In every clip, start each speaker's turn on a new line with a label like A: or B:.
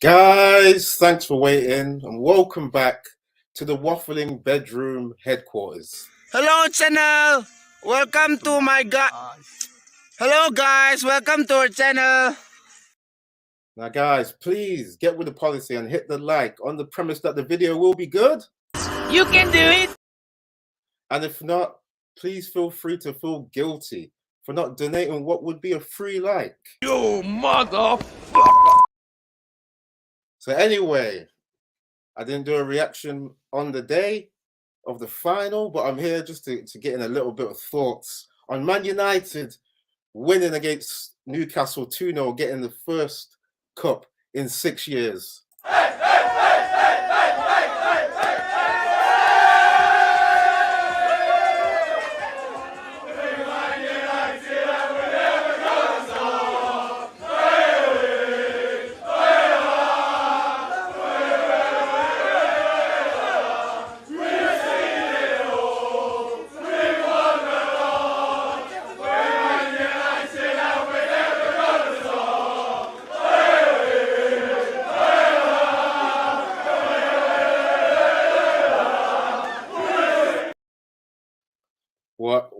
A: Guys, thanks for waiting and welcome back to the Waffling Bedroom headquarters.
B: Hello channel! Welcome to my Hello guys, welcome to our channel.
A: Now guys, please get with the policy and hit the like on the premise that the video will be good.
B: You can do it!
A: And if not, please feel free to feel guilty for not donating what would be a free like.
B: You motherfucker!
A: So anyway, I didn't do a reaction on the day of the final, but I'm here just to get in a little bit of thoughts on Man United winning against Newcastle 2-0, getting the first cup in 6 years.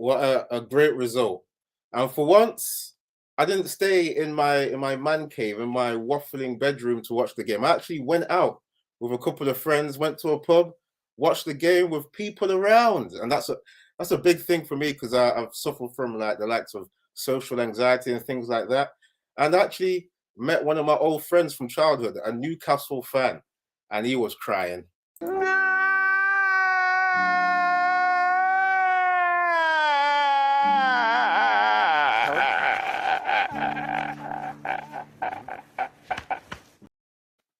A: What a great result. And for once, I didn't stay in my man cave, in my waffling bedroom to watch the game. I actually went out with a couple of friends, went to a pub, watched the game with people around. And that's a big thing for me because I've suffered from like the likes of social anxiety and things like that. And actually met one of my old friends from childhood, a Newcastle fan, and he was crying.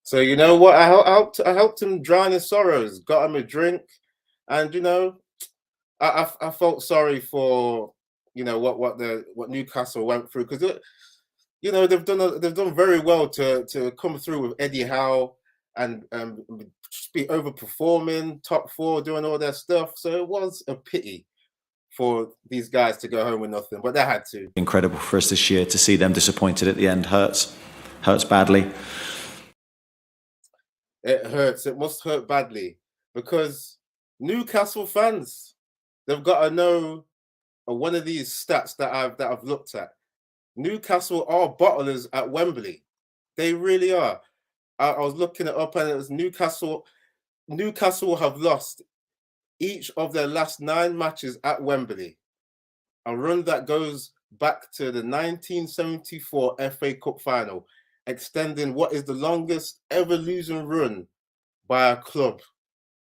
A: So you know what? I helped him drown his sorrows, got him a drink, and I felt sorry for what Newcastle went through because they've done very well to come through with Eddie Howe and just be overperforming, top four, doing all their stuff. So it was a pity for these guys to go home with nothing, but they had to.
C: Incredible for us this year to see them disappointed at the end. Hurts badly.
A: It hurts. It must hurt badly because Newcastle fans, they've got to know one of these stats that I've looked at. Newcastle are bottlers at Wembley. They really are. I was looking it up, and it was Newcastle. Newcastle have lost each of their last 9 matches at Wembley, a run that goes back to the 1974 FA Cup final, extending what is the longest ever losing run by a club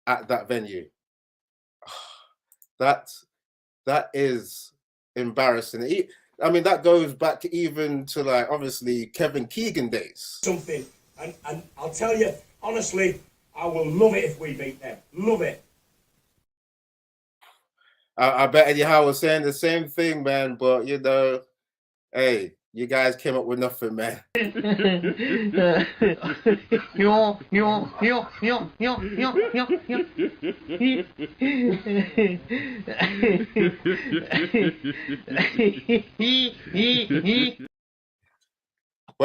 A: at that venue. That is embarrassing. I mean, that goes back even to like obviously Kevin Keegan days.
D: Something, and I'll tell you honestly, I will love it if we beat them. Love it.
A: I bet Eddie Howe was saying the same thing, man. But hey, you guys came up with nothing, man. But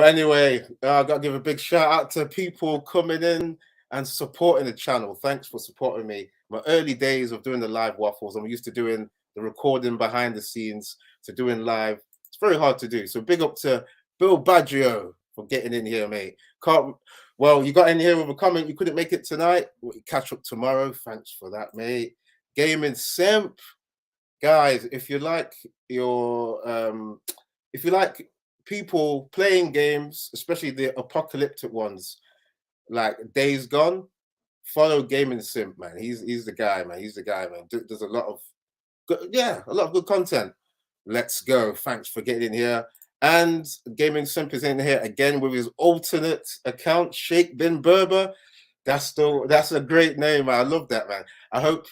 A: anyway, I got to give a big shout out to people coming in and supporting the channel. Thanks for supporting me. My early days of doing the live waffles, I'm used to doing the recording behind the scenes to doing live. It's very hard to do. So big up to Bill Baggio for getting in here, mate. Well, you got in here with a comment. You couldn't make it tonight. We'll catch up tomorrow. Thanks for that, mate. Gaming Simp. Guys, if you like people playing games, especially the apocalyptic ones like Days Gone, follow Gaming Simp, man. He's the guy, man. He's the guy, man. There's a lot of good content. Let's go. Thanks for getting in here. And Gaming Simp is in here again with his alternate account, Sheikh bin Berber. That's a great name, man. I love that, man. I hope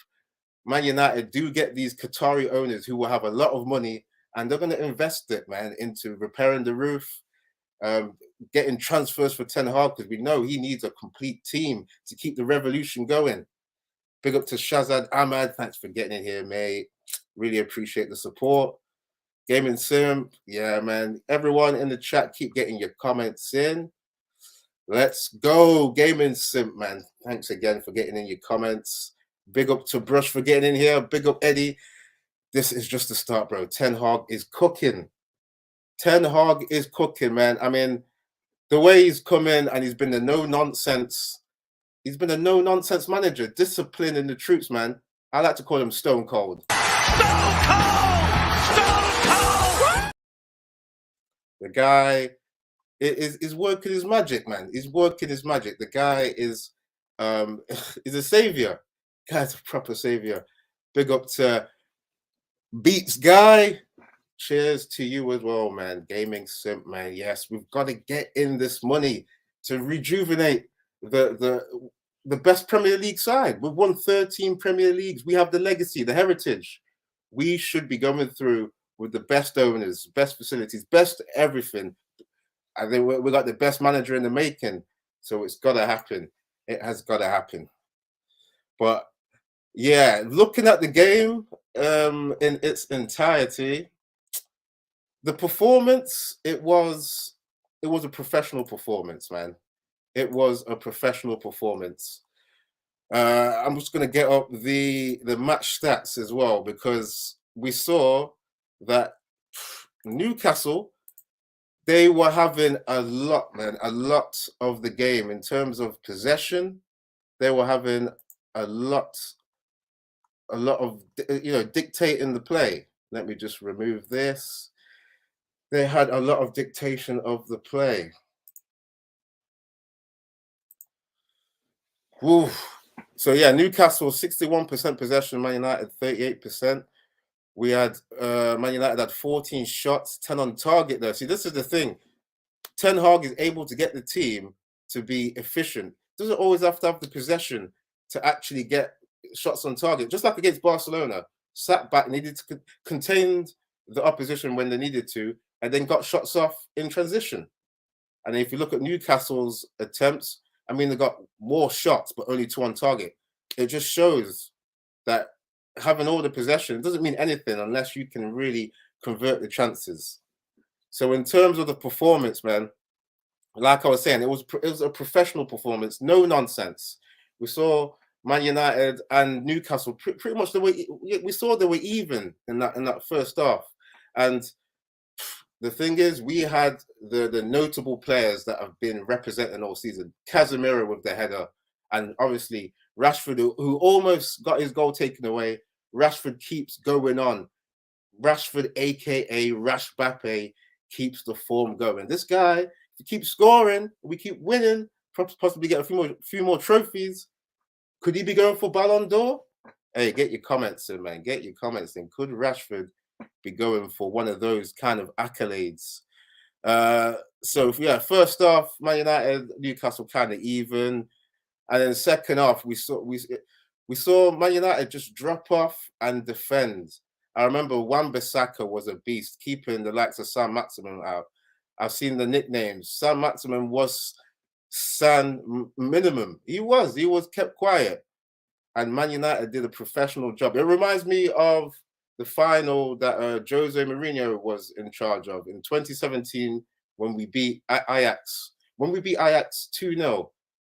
A: Man United do get these Qatari owners who will have a lot of money, and they're going to invest it, man, into repairing the roof, getting transfers for Ten Hag, because we know he needs a complete team to keep the revolution going. Big up to Shazad Ahmad. Thanks for getting in here, mate. Really appreciate the support. Gaming Sim, yeah, man. Everyone in the chat, keep getting your comments in. Let's go, Gaming Simp, man. Thanks again for getting in your comments. Big up to Brush for getting in here. Big up, Eddie. This is just the start, bro. Ten Hag is cooking. Ten Hag is cooking, man. I mean, the way he's come in and he's been a no-nonsense. He's been a no-nonsense manager, disciplining the troops, man. I like to call him Stone Cold.
B: Stone Cold! Stone Cold!
A: The guy is working his magic, man. He's working his magic. The guy is is a savior. Guy's a proper savior. Big up to Beats Guy. Cheers to you as well, man. Gaming Simp, man. Yes, we've got to get in this money to rejuvenate the best Premier League side. We've won 13 Premier Leagues. We have the legacy, the heritage. We should be going through with the best owners, best facilities, best everything. I think we got the best manager in the making. So it's got to happen. It has got to happen. But yeah, looking at the game in its entirety, the performance, it was a professional performance, man. It was a professional performance. I'm just going to get up the match stats as well, because we saw that Newcastle, they were having a lot, man, a lot of the game in terms of possession. They were having a lot of, dictating the play. Let me just remove this. They had a lot of dictation of the play. Woo. So yeah, Newcastle 61% possession, Man United 38%. We had Man United had 14 shots, 10 on target though. See, this is the thing. Ten Hag is able to get the team to be efficient. Doesn't always have to have the possession to actually get shots on target. Just like against Barcelona, sat back, needed to contain the opposition when they needed to, and then got shots off in transition. And if you look at Newcastle's attempts, I mean, they got more shots, but only 2 on target. It just shows that having all the possession doesn't mean anything unless you can really convert the chances. So in terms of the performance, man, like I was saying, it was a professional performance, no nonsense. We saw Man United and Newcastle pretty much the way we saw they were even in that first half. And the thing is, we had the notable players that have been representing all season. Casemiro with the header, and obviously Rashford, who almost got his goal taken away. Rashford keeps going on. Rashford, aka Rashbappe, keeps the form going. This guy, if he keeps scoring, we keep winning, possibly get a few more trophies. Could he be going for Ballon d'Or? Hey, get your comments in, man. Get your comments in. Could Rashford be going for one of those kind of accolades? So yeah, first half, Man United, Newcastle kind of even, and then second half we saw Man United just drop off and defend. I remember Wan-Bissaka was a beast, keeping the likes of San Maximin out. I've seen the nicknames. San Maximin was San Minimum. He was kept quiet, and Man United did a professional job. It reminds me of the final that Jose Mourinho was in charge of in 2017 when we beat Ajax. When we beat Ajax 2-0,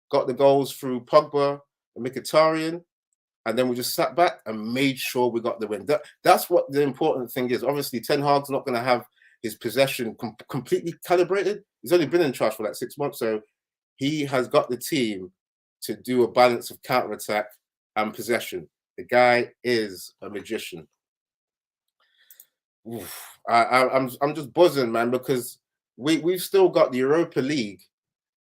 A: got the goals through Pogba and Mkhitaryan, and then we just sat back and made sure we got the win. That's what the important thing is. Obviously, Ten Hag's not going to have his possession completely calibrated. He's only been in charge for like 6 months, so he has got the team to do a balance of counter-attack and possession. The guy is a magician. I'm just buzzing, man, because we've still got the Europa League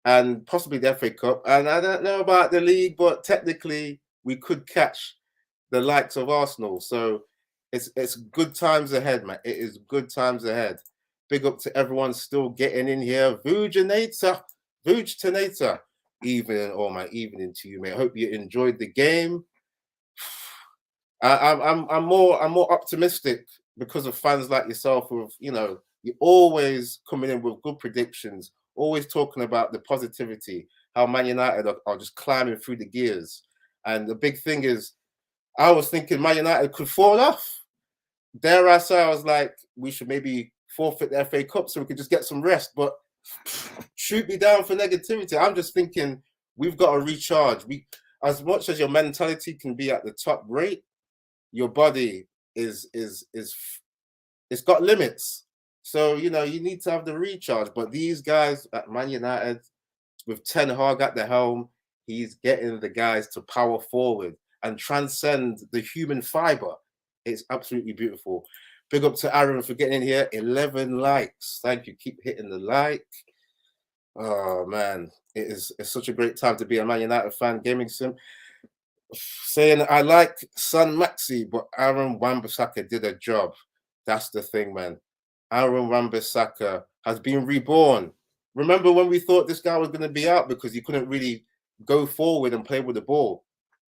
A: and possibly the FA Cup, and I don't know about the league, but technically we could catch the likes of Arsenal. So it's good times ahead, man. It is good times ahead. Big up to everyone still getting in here. Vujanator, evening to you, mate. I hope you enjoyed the game. I'm more optimistic because of fans like yourself, with you're always coming in with good predictions, always talking about the positivity, how Man United are just climbing through the gears. And the big thing is, I was thinking Man United could fall off. Dare I say, I was like, we should maybe forfeit the FA Cup so we could just get some rest. But shoot me down for negativity. I'm just thinking we've got to recharge. As much as your mentality can be at the top rate, your body is it's got limits. So you need to have the recharge. But these guys at Man United, with Ten Hag at the helm, he's getting the guys to power forward and transcend the human fiber. It's absolutely beautiful. Big up to Aaron for getting in here. 11 likes. Thank you. Keep hitting the like. Oh man, it's such a great time to be a Man United fan. Gaming sim saying I like Son Maxi, but Aaron Wan-Bissaka did a job. That's the thing, man. Aaron Wan-Bissaka has been reborn. Remember when we thought this guy was going to be out because he couldn't really go forward and play with the ball?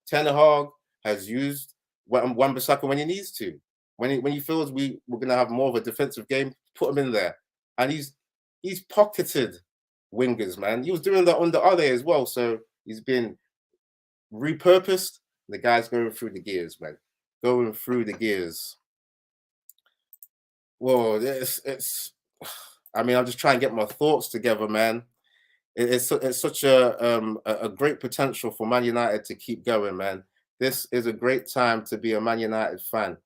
A: Ten Hag has used Wan-Bissaka when he needs to. When he feels we're going to have more of a defensive game, put him in there. And he's pocketed wingers, man. He was doing that under Ole as well. So he's been repurposed. The guy's going through the gears, man. Going through the gears. Whoa, it's. I mean, I'm just trying to get my thoughts together, man. It's such a great potential for Man United to keep going, man. This is a great time to be a Man United fan.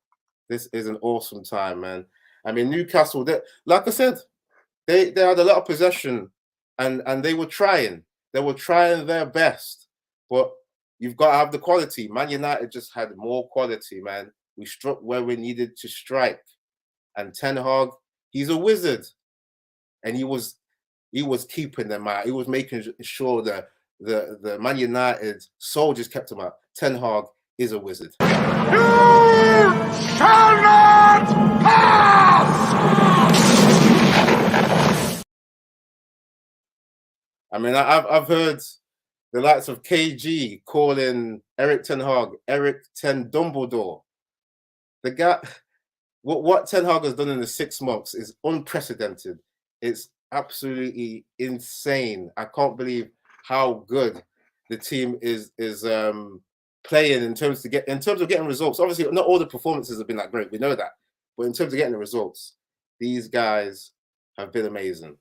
A: This is an awesome time, man. I mean, Newcastle, like I said, they had a lot of possession, and they were trying. They were trying their best, but you've got to have the quality. Man United just had more quality, man. We struck where we needed to strike, and Ten Hag, he's a wizard, and he was keeping them out. He was making sure that the Man United soldiers kept him out. Ten Hag is a wizard.
B: You shall not pass!
A: I mean, I've heard the likes of KG calling Eric Ten Hag Eric Ten Dumbledore. The guy, what Ten Hag has done in the 6 months is unprecedented. It's absolutely insane. I can't believe how good the team is playing in terms of getting results. Obviously, not all the performances have been that great. We know that, but in terms of getting the results, these guys have been amazing.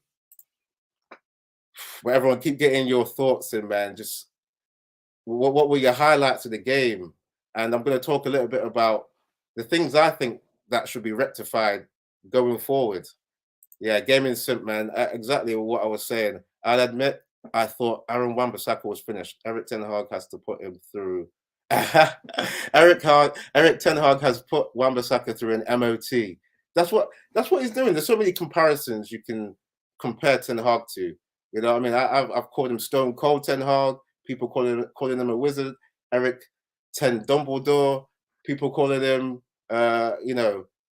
A: But everyone, keep getting your thoughts in, man. Just what were your highlights of the game? And I'm going to talk a little bit about the things I think that should be rectified going forward. Yeah, gaming simp, man. Exactly what I was saying. I'll admit, I thought Aaron Wan-Bissaka was finished. Eric Ten Hag has to put him through. Eric Ten Hag has put Wan-Bissaka through an MOT. That's what he's doing. There's so many comparisons you can compare Ten Hag to. You know what I mean? I've called him Stone Cold Ten Hag. People calling him a wizard. Eric Ten Dumbledore. People calling him, a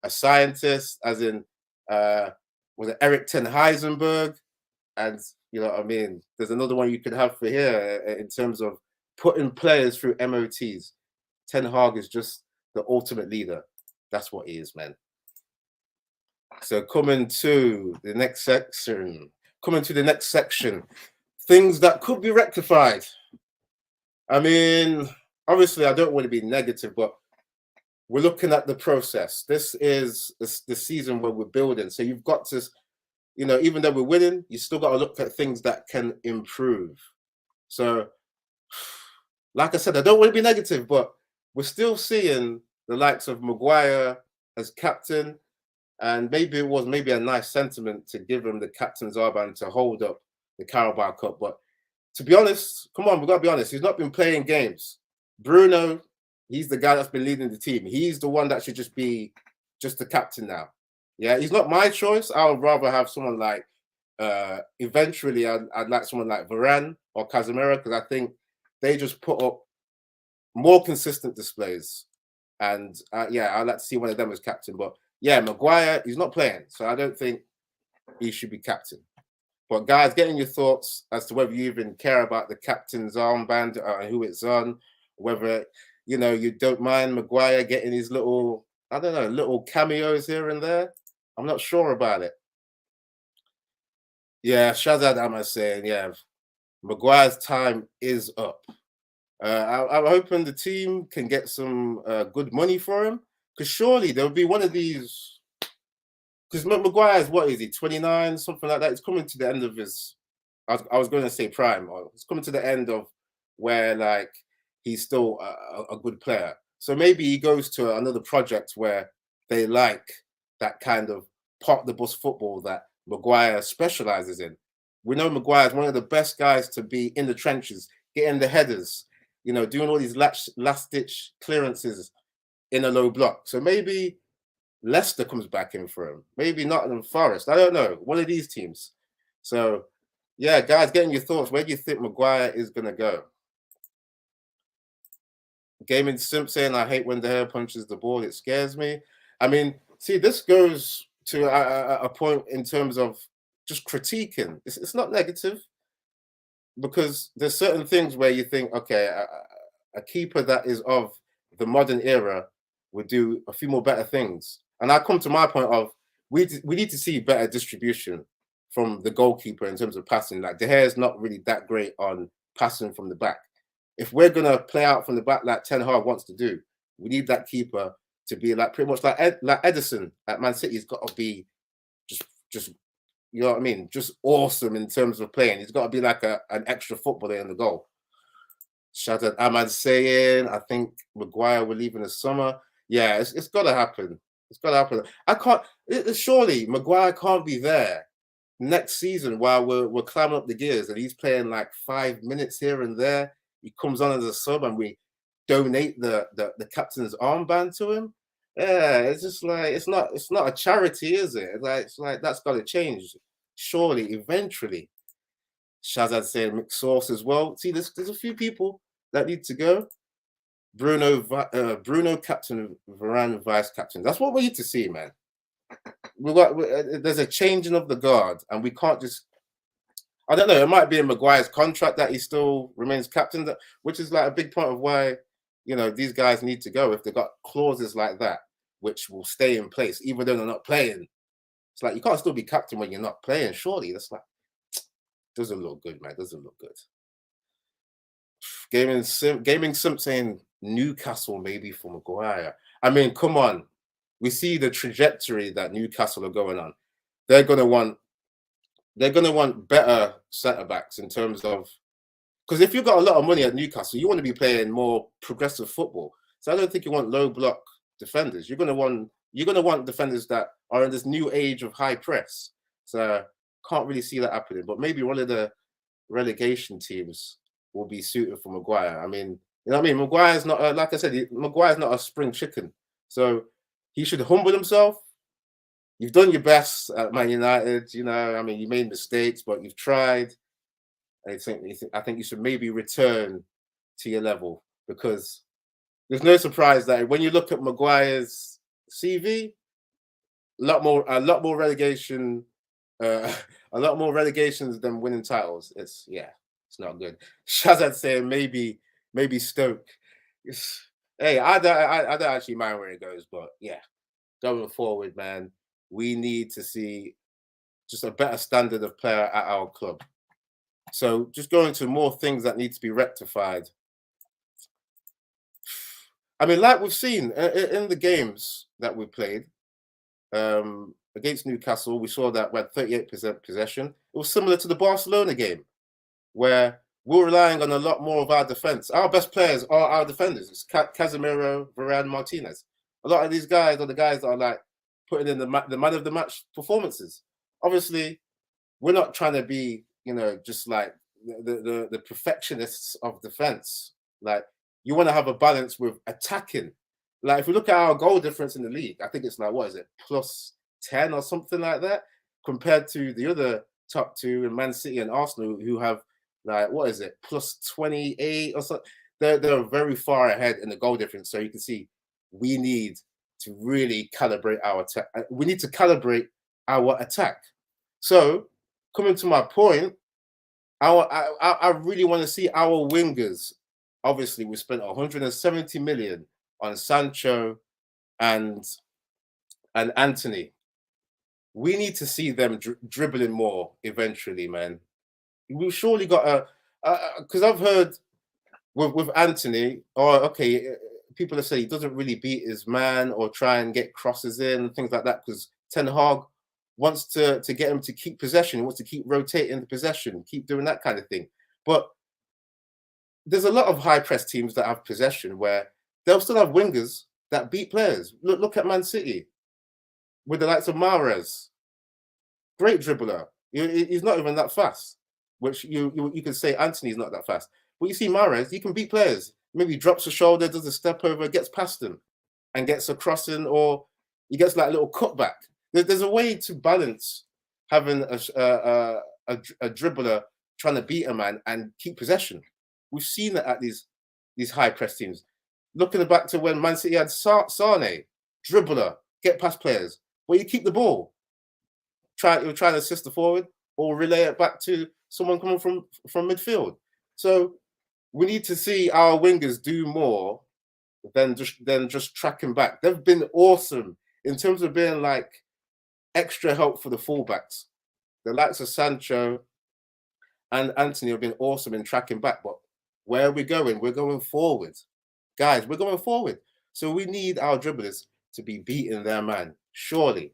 A: scientist, as in, was it Eric Ten Heisenberg? And you know what I mean? There's another one you could have for here in terms of putting players through MOTs. Ten Hag is just the ultimate leader. That's what he is, man. So coming to the next section. Things that could be rectified. I mean, obviously, I don't want to be negative, but we're looking at the process. This is the season where we're building. So you've got to, even though we're winning, you still got to look at things that can improve. So, like I said, I don't want to be negative, but we're still seeing the likes of Maguire as captain. And maybe it was a nice sentiment to give him the captain's armband to hold up the Carabao Cup. But to be honest, come on, we've got to be honest. He's not been playing games. Bruno, he's the guy that's been leading the team. He's the one that should just be just the captain now. Yeah, he's not my choice. I would rather have someone like, eventually, I'd like someone like Varane or Casemiro, because I think they just put up more consistent displays. And I'd like to see one of them as captain. But yeah, Maguire, he's not playing, so I don't think he should be captain. But guys, getting your thoughts as to whether you even care about the captain's armband and who it's on, whether you don't mind Maguire getting his little cameos here and there. I'm not sure about it. Yeah, Shazad Ahmad saying, yeah, Maguire's time is up. I'm hoping the team can get some good money for him. Because surely there will be one of these. because Maguire's, what is he, 29, something like that? It's coming to the end of his, I was going to say prime, or it's coming to the end of where like he's still a good player. So maybe he goes to another project where they like that kind of park the bus football that Maguire specializes in. We know Maguire is one of the best guys to be in the trenches, getting the headers, you know, doing all these last ditch clearances in a low block. So maybe Leicester comes back in for him. Maybe Nottingham Forest. I don't know. One of these teams. So yeah, guys, getting your thoughts. Where do you think Maguire is going to go? Gaming Simp saying, I hate when the hair punches the ball. It scares me. I mean, see, this goes to a point in terms of just critiquing. It's not negative, because there's certain things where you think, okay, a keeper that is of the modern era would do a few more better things. And I come to my point of we need to see better distribution from the goalkeeper in terms of passing. Like De Gea is not really that great on passing from the back. If we're gonna play out from the back like Ten Hag wants to do, we need that keeper to be like pretty much like Edison at Man City. He's got to be just you know what I mean, just awesome in terms of playing. He's got to be like an extra footballer in the goal. Shout out Ahmad saying, I think Maguire will leave in the summer. Yeah, it's got to happen. It's got to happen. I can't. Surely Maguire can't be there next season while we're climbing up the gears and he's playing like 5 minutes here and there. He comes on as a sub and we donate the captain's armband to him. Yeah, it's just like it's not a charity, is it? It's like that's got to change. Surely, eventually. Shazad saying mixed sauce as well. See, there's a few people that need to go. Bruno captain, Varane vice captain. That's what we need to see, man. There's a changing of the guard, and we can't just. I don't know. It might be in Maguire's contract that he still remains captain, which is like a big part of why, you know, these guys need to go if they've got clauses like that, which will stay in place even though they're not playing. It's like you can't still be captain when you're not playing. Surely that's like doesn't look good, man. Doesn't look good. Gaming Simp saying Newcastle maybe for Maguire. I mean, come on. We see the trajectory that Newcastle are going on. They're gonna want better centre backs in terms of, because if you've got a lot of money at Newcastle, you want to be playing more progressive football. So I don't think you want low block defenders. You're gonna want defenders that are in this new age of high press. So can't really see that happening. But maybe one of the relegation teams will be suited for Maguire. I mean, you know what I mean? Maguire's not like I said, Maguire's not a spring chicken. So he should humble himself. You've done your best at Man United, you know. I mean, you made mistakes, but you've tried. I think you should maybe return to your level, because there's no surprise that when you look at Maguire's CV, a lot more relegation, a lot more relegations than winning titles. It's not good. Shazad saying maybe Stoke. Hey, I don't actually mind where it goes, but yeah, going forward, man, we need to see just a better standard of player at our club. So just going to more things that need to be rectified. I mean, like we've seen in the games that we played against Newcastle, we saw that we had 38% possession. It was similar to the Barcelona game, where we're relying on a lot more of our defense. Our best players are our defenders. It's Casemiro, Varane, Martinez. A lot of these guys are the guys that are like putting in the man of the match performances. Obviously, we're not trying to be, you know, just like the perfectionists of defense. Like, you want to have a balance with attacking. Like, if we look at our goal difference in the league, I think it's like, what is it, plus 10 or something like that, compared to the other top two in Man City and Arsenal, who have like, what is it, plus 28 or something. They're very far ahead in the goal difference. So you can see we need to really calibrate our attack. We need to calibrate our attack. So, coming to my point, I really want to see our wingers. Obviously, we spent 170 million on Sancho and Anthony. We need to see them dribbling more eventually, man. We've surely got because I've heard with Anthony, people have said he doesn't really beat his man or try and get crosses in and things like that, because Ten Hag wants to get him to keep possession. He wants to keep rotating the possession, keep doing that kind of thing. But there's a lot of high press teams that have possession where they'll still have wingers that beat players. Look at Man City with the likes of Mahrez. Great dribbler. He's not even that fast, which you could say Anthony's not that fast. But you see Mahrez, he can beat players. Maybe he drops a shoulder, does a step over, gets past them and gets a crossing, or he gets like a little cutback. There's a way to balance having a dribbler trying to beat a man and keep possession. We've seen that at these high press teams. Looking back to when Man City had Sane, dribbler, get past players, but you keep the ball. You're trying to assist the forward or relay it back to someone coming from midfield. So we need to see our wingers do more than just tracking back. They've been awesome in terms of being like extra help for the fullbacks. The likes of Sancho and Anthony have been awesome in tracking back. But where are we going? We're going forward. Guys, we're going forward. So we need our dribblers to be beating their man, surely.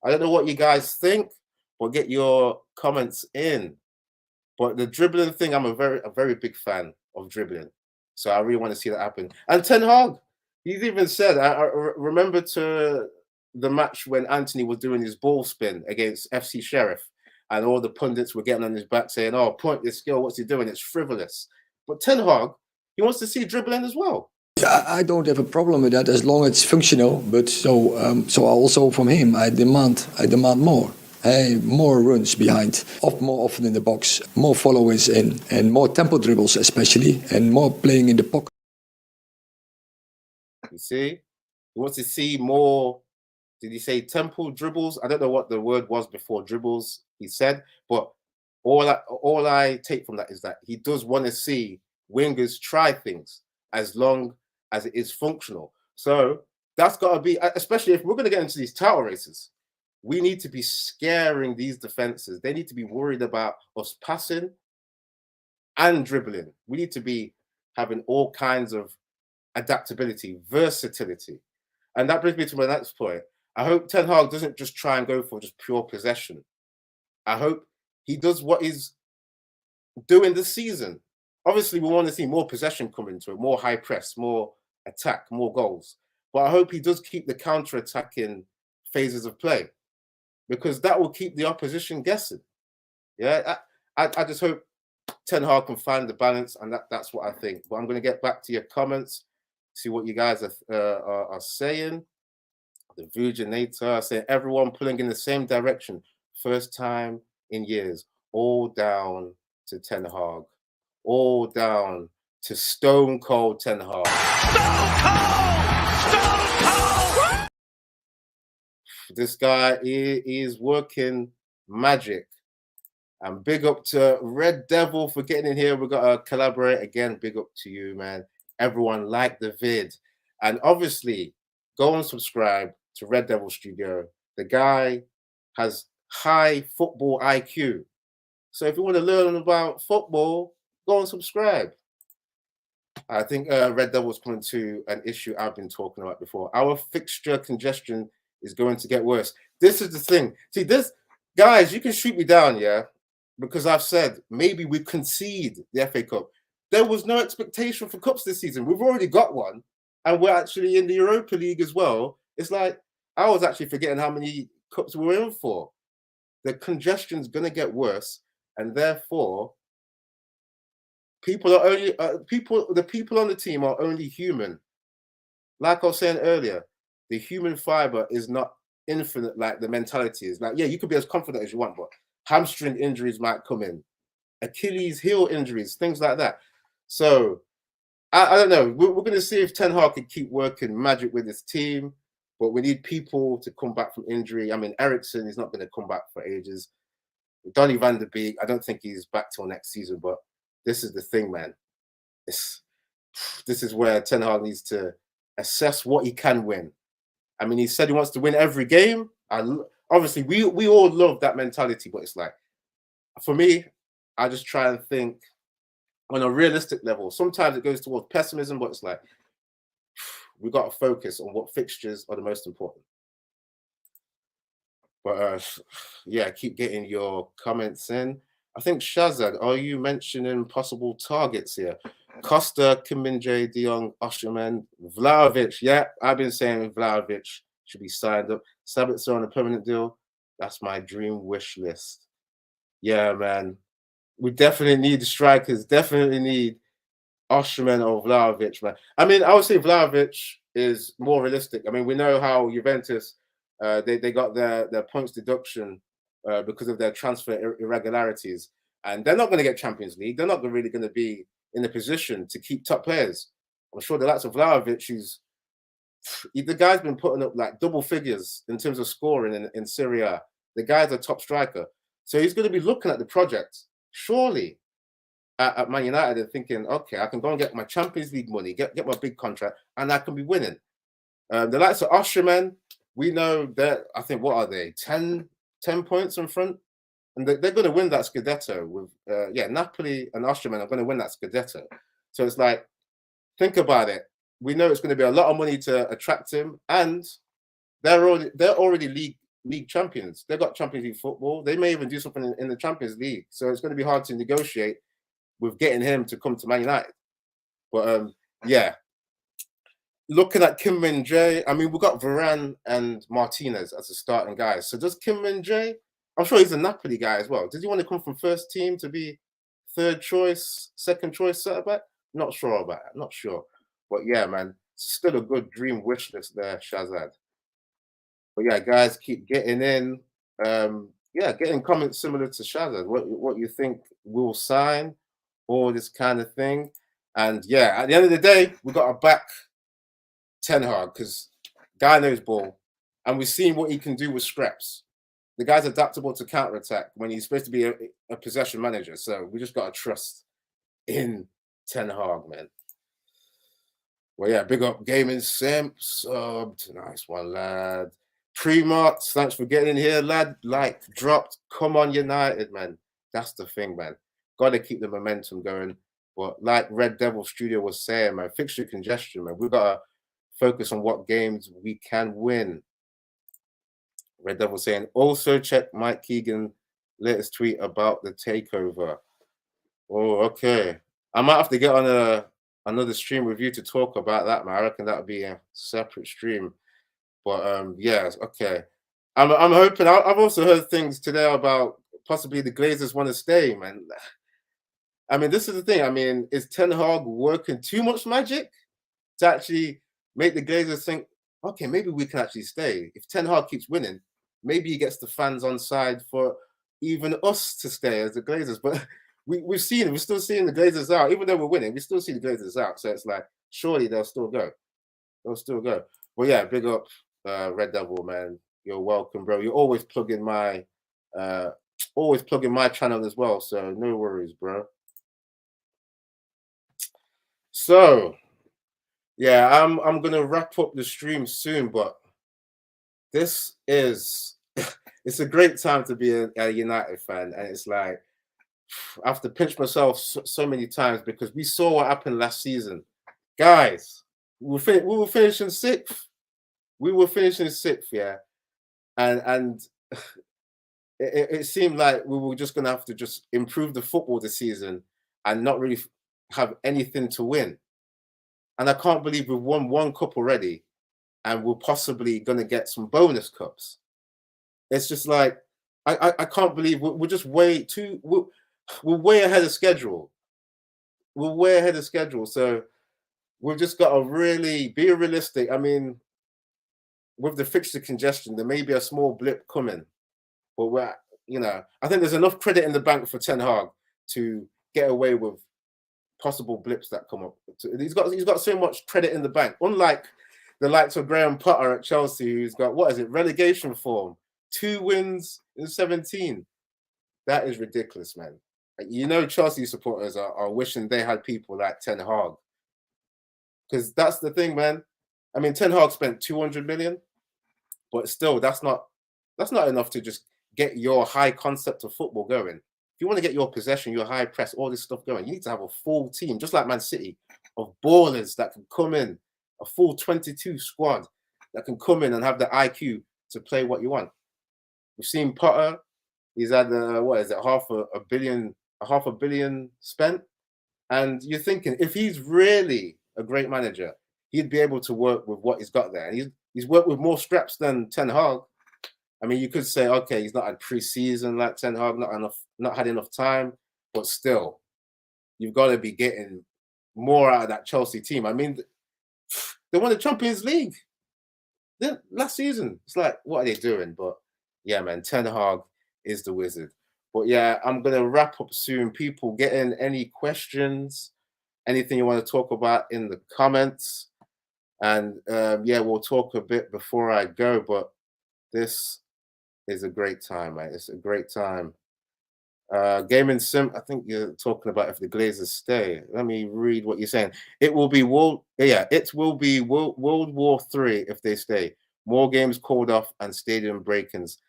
A: I don't know what you guys think, but get your comments in. But the dribbling thing, I'm a very big fan of dribbling. So I really want to see that happen. And Ten Hag, he's even said, I remember to the match when Anthony was doing his ball spin against FC Sheriff, and all the pundits were getting on his back saying, oh, pointless skill, what's he doing? It's frivolous. But Ten Hag, he wants to see dribbling as well.
E: I don't have a problem with that as long as it's functional. But so also from him, I demand more. More runs behind, more often in the box, more followers in, and more tempo dribbles especially, and more playing in the pocket.
A: You see, he wants to see more. Did he say tempo dribbles? I don't know what the word was before dribbles. He said, but all I take from that is that he does want to see wingers try things as long as it is functional. So that's got to be, especially if we're going to get into these title races, we need to be scaring these defenses. They need to be worried about us passing and dribbling. We need to be having all kinds of adaptability, versatility. And that brings me to my next point. I hope Ten Hag doesn't just try and go for just pure possession. I hope he does what he's doing this season. Obviously, we want to see more possession come into it, more high press, more attack, more goals. But I hope he does keep the counter-attacking phases of play, because that will keep the opposition guessing. Yeah, I just hope Ten Hag can find the balance, and that's what I think. But I'm going to get back to your comments, see what you guys are saying. The Vujanator saying everyone pulling in the same direction. First time in years. All down to Ten Hag. All down to Stone Cold Ten Hag. Stone Cold! This guy is working magic. And big up to Red Devil for getting in here. We've got to collaborate again. Big up to you, man. Everyone like the vid. And obviously, go and subscribe to Red Devil Studio. The guy has high football IQ. So if you want to learn about football, go and subscribe. I think Red Devil's coming to an issue I've been talking about before. Our fixture congestion is going to get worse. This is the thing. See, this, guys, you can shoot me down, yeah? Because I've said maybe we concede the FA Cup. There was no expectation for cups this season. We've already got one, and we're actually in the Europa League as well. It's like, I was actually forgetting how many cups we were in for. The congestion's going to get worse, and therefore, people are only the people on the team are only human. Like I was saying earlier, the human fiber is not infinite like the mentality is. Like, yeah, you could be as confident as you want, but hamstring injuries might come in, Achilles heel injuries, things like that. So I don't know. We're going to see if Ten Hag can keep working magic with his team, but we need people to come back from injury. I mean, Eriksen is not going to come back for ages. Donny van der Beek, I don't think he's back till next season, but this is the thing, man. This is where Ten Hag needs to assess what he can win. I mean, he said he wants to win every game. Obviously, we all love that mentality, but it's like, for me, I just try and think on a realistic level. Sometimes it goes towards pessimism, but it's like, we got to focus on what fixtures are the most important. But yeah, keep getting your comments in. I think Shazad, are you mentioning possible targets here? Costa, Kim Min-jae, De Jong, Osimhen, Vlahovic. Yeah, I've been saying Vlahovic should be signed up. Sabitzer on a permanent deal. That's my dream wish list. Yeah, man. We definitely need the strikers. Definitely need Osimhen or Vlahovic, man. I mean, I would say Vlahovic is more realistic. I mean, we know how Juventus they got their points deduction because of their transfer irregularities, and they're not going to get Champions League. They're not really going to be in a position to keep top players. I'm sure the likes of Vlahovic, the guy's been putting up like double figures in terms of scoring in Serie A. The guy's a top striker, so he's going to be looking at the project surely at Man United and thinking, okay, I can go and get my Champions League money, get my big contract, and I can be winning. The likes of Osimhen, we know that, I think, what are they, 10 points in front? And they're going to win that Scudetto with, Napoli and Osimhen are going to win that Scudetto. So it's like, think about it. We know it's going to be a lot of money to attract him, and they're already league champions. They've got Champions League football. They may even do something in the Champions League. So it's going to be hard to negotiate with getting him to come to Man United. But yeah, looking at Kim Min-jae, I mean, we've got Varane and Martinez as the starting guys. So does Kim Min-jae, I'm sure he's a Napoli guy as well. Does he want to come from first team to be third choice, second choice centre back? Not sure about that. Not sure. But yeah, man, still a good dream wish list there, Shazad. But yeah, guys, keep getting in. Getting comments similar to Shazad. What you think will sign, all this kind of thing. And yeah, at the end of the day, we got to back Ten Hag because guy knows ball, and we've seen what he can do with scraps. The guy's adaptable to counter-attack when he's supposed to be a possession manager. So we just got to trust in Ten Hag, man. Well, yeah, big up Gaming Simp, subbed. Nice one, lad. Pre-marks, thanks for getting in here, lad. Like, dropped. Come on, United, man. That's the thing, man. Got to keep the momentum going. But like Red Devil Studio was saying, man, fixture congestion, man. We've got to focus on what games we can win. Red Devil saying, also check Mike Keegan's latest tweet about the takeover. Oh, okay. I might have to get on another stream with you to talk about that, man. I reckon that would be a separate stream. But yeah, okay. I'm hoping. I've also heard things today about possibly the Glazers want to stay, man. I mean, this is the thing. I mean, is Ten Hag working too much magic to actually make the Glazers think, okay, maybe we can actually stay? If Ten Hag keeps winning, maybe he gets the fans on side for even us to stay as the Glazers. But we're still seeing the Glazers out. Even though we're winning, we still see the Glazers out. So it's like, surely they'll still go. Well, yeah, big up Red Devil, man. You're welcome, bro. You're always plugging my channel as well. So no worries, bro. So yeah, I'm gonna wrap up the stream soon, but this is it's a great time to be a United fan, and it's like I have to pinch myself so many times because we saw what happened last season, guys. We were finishing sixth. Yeah, and it seemed like we were just gonna have to just improve the football this season and not really have anything to win. And I can't believe we've won one cup already, and we're possibly gonna get some bonus cups. It's just like I can't believe we're just we're way ahead of schedule. We're way ahead of schedule, so we've just got to really be realistic. I mean, with the fixture congestion, there may be a small blip coming, but I think there's enough credit in the bank for Ten Hag to get away with possible blips that come up. He's got so much credit in the bank, unlike the likes of Graham Potter at Chelsea, who's got relegation form, 2 wins in 17. That is ridiculous, man. Chelsea supporters are wishing they had people like Ten Hag, because that's the thing, man. I mean, Ten Hag spent 200 million, but still, that's not enough to just get your high concept of football going. If you want to get your possession, your high press, all this stuff going, you need to have a full team, just like Man City, of ballers that can come in, a full 22 squad that can come in and have the IQ to play what you want. We've seen Potter. He's had what is it, half a billion spent. And you're thinking, if he's really a great manager, he'd be able to work with what he's got there. And he's worked with more scraps than Ten Hag. I mean, you could say, okay, he's not had pre-season like Ten Hag, not had enough time, but still, you've got to be getting more out of that Chelsea team. I mean, they won the Champions League last season. It's like, what are they doing? But yeah, man, Ten Hag is the wizard. But yeah, I'm gonna wrap up soon. People, get in any questions, anything you want to talk about in the comments, and yeah, we'll talk a bit before I go. But this is a great time, man. It's a great time. Gaming Sim, I think you're talking about if the Glazers stay. Let me read what you're saying. It will be World War III if they stay. More games called off and stadium break-ins.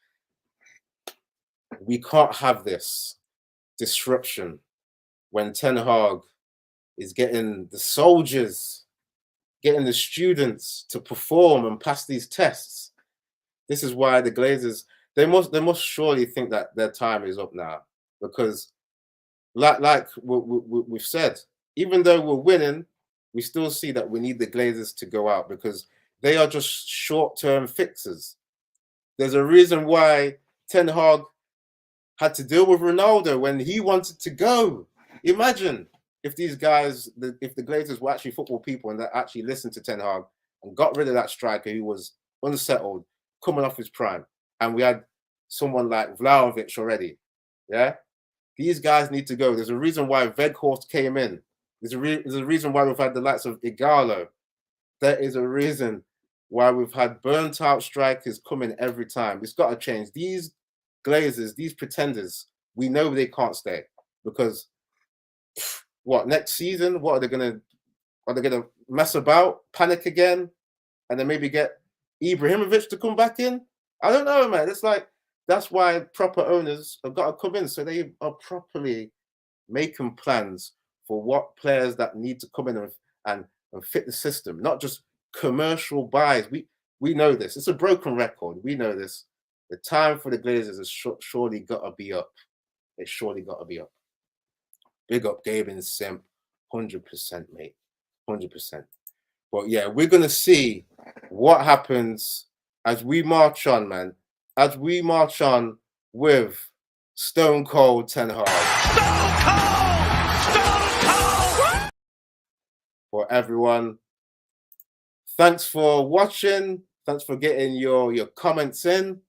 A: We can't have this disruption when Ten Hag is getting the soldiers, getting the students to perform and pass these tests. This is why the Glazers, they must surely think that their time is up now, because like we've said, even though we're winning, we still see that we need the Glazers to go out, because they are just short-term fixes. There's a reason why Ten Hag had to deal with Ronaldo when he wanted to go. Imagine if these guys, if the Glazers were actually football people and that actually listened to Ten Hag and got rid of that striker who was unsettled, coming off his prime, and we had someone like Vlahovic already. Yeah, these guys need to go. There's a reason why Weghorst came in. There's a reason why we've had the likes of Igalo. There is a reason why we've had burnt out strikers coming every time. It's got to change. These Glazers, these pretenders, we know they can't stay, because what, next season? What are they gonna mess about, panic again, and then maybe get Ibrahimovic to come back in? I don't know, man. It's like, that's why proper owners have got to come in, so they are properly making plans for what players that need to come in and fit the system, not just commercial buys. We know this. It's a broken record. We know this. The time for the Glazers has surely got to be up. It's surely got to be up. Big up Gabe Simp, 100%, mate, 100%. But yeah, we're gonna see what happens as we march on, man. As we march on with Stone Cold Ten Hag. Stone Cold! For everyone, thanks for watching. Thanks for getting your comments in.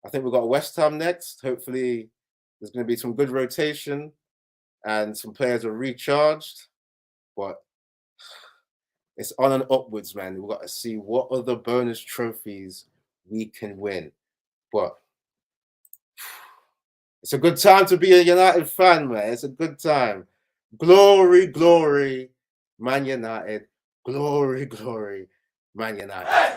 A: I think we've got West Ham next. Hopefully, there's going to be some good rotation and some players are recharged. But it's on and upwards, man. We've got to see what other bonus trophies we can win. But it's a good time to be a United fan, man. It's a good time. Glory, glory, Man United. Glory, glory, Man United.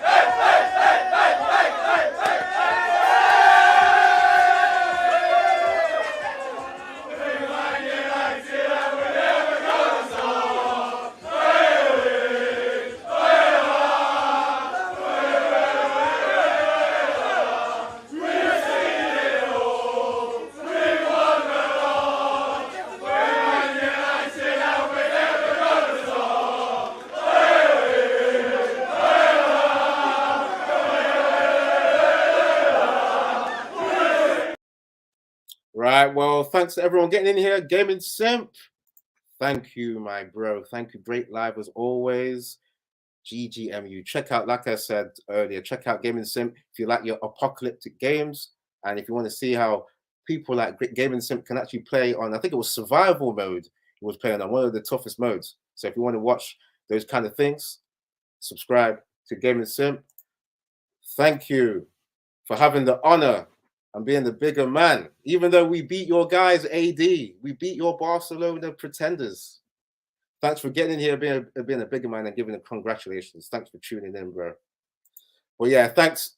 A: Right, well, thanks to everyone getting in here. Gaming Simp, thank you, my bro. Thank you. Great live as always. GGMU. Check out, like I said earlier, check out Gaming Simp if you like your apocalyptic games, and if you want to see how people like Gaming Simp can actually play on, I think it was survival mode. He was playing on one of the toughest modes. So if you want to watch those kind of things, subscribe to Gaming Simp. Thank you for having the honor and being the bigger man. Even though we beat your guys, AD, we beat your Barcelona pretenders. Thanks for getting in here, being a bigger man, and giving a congratulations. Thanks for tuning in, bro. Well, yeah, thanks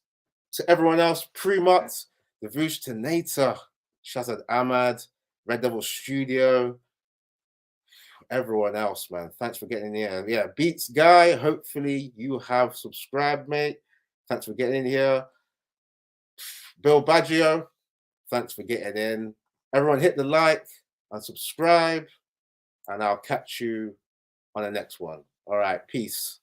A: to everyone else. Premot, the Vush Tenator, Shazad Ahmad, Red Devil Studio, everyone else, man. Thanks for getting in here. Yeah, Beats Guy, hopefully you have subscribed, mate. Thanks for getting in here. Bill Baggio, thanks for getting in. Everyone hit the like and subscribe, and I'll catch you on the next one. All right, peace.